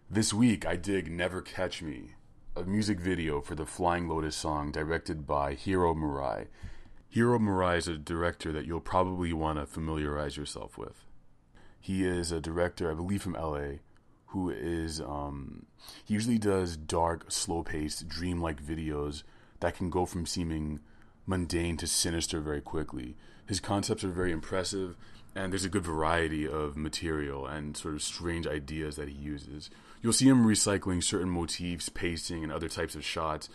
This week, I dig Never Catch Me, a music video for the Flying Lotus song directed by Hiro Murai. Hiro Murai is a director that you'll probably want to familiarize yourself with. He is a director, I believe from LA, who is, he usually does dark, slow paced, dreamlike videos that can go from seeming mundane to sinister very quickly. His concepts are very impressive, and there's a good variety of material and sort of strange ideas that he uses. You'll see him recycling certain motifs, pacing, and other types of shots,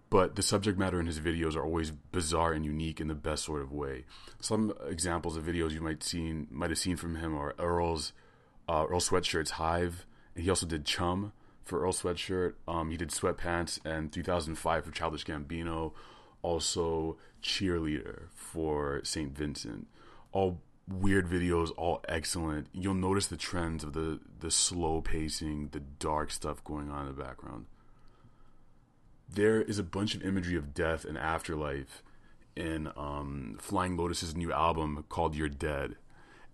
but the subject matter in his videos are always bizarre and unique in the best sort of way. Some examples of videos you might have seen from him are Earl Sweatshirt's Hive, and he also did Chum for Earl Sweatshirt. He did Sweatpants and 3005 for Childish Gambino. Also Cheerleader for St. Vincent. All weird videos, all excellent. You'll notice the trends of the slow pacing, the dark stuff going on in the background. There is a bunch of imagery of death and afterlife in Flying Lotus's new album called You're Dead.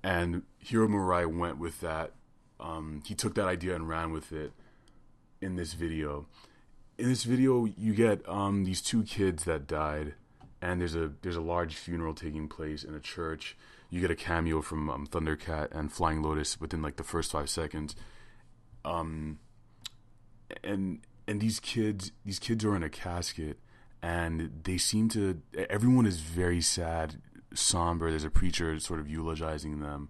And Hiro Murai went with that. He took that idea and ran with it in this video. In this video, you get these two kids that died, and there's a large funeral taking place in a church. You get a cameo from Thundercat and Flying Lotus within like the first 5 seconds. And these kids are in a casket, and they seem to. Everyone is very sad, somber. There's a preacher sort of eulogizing them,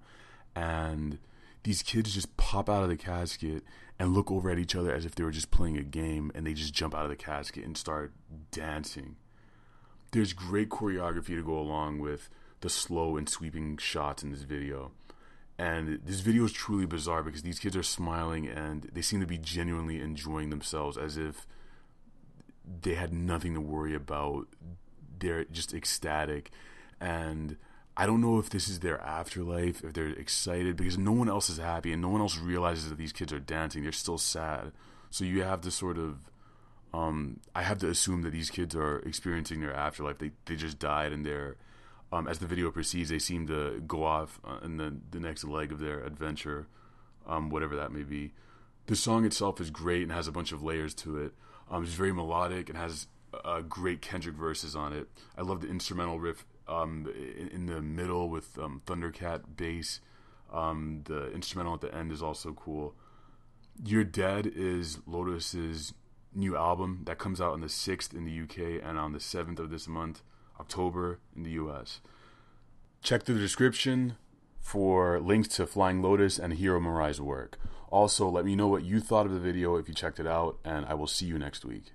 and these kids just pop out of the casket and look over at each other as if they were just playing a game, and they just jump out of the casket and start dancing. There's great choreography to go along with the slow and sweeping shots in this video. And this video is truly bizarre because these kids are smiling and they seem to be genuinely enjoying themselves as if they had nothing to worry about. They're just ecstatic. And I don't know if this is their afterlife, if they're excited, because no one else is happy and no one else realizes that these kids are dancing. They're still sad. So you have to sort of, I have to assume that these kids are experiencing their afterlife. They just died, and they're, as the video proceeds, they seem to go off in the next leg of their adventure, whatever that may be. The song itself is great and has a bunch of layers to it. It's very melodic and has great Kendrick verses on it. I love the instrumental riff in the middle with Thundercat bass. The instrumental at the end is also cool. You're Dead is Lotus's new album that comes out on the 6th in the UK and on the 7th of this month, October, in the US. Check the description for links to Flying Lotus and Hiro Murai's work. Also, let me know what you thought of the video if you checked it out, and I will see you next week.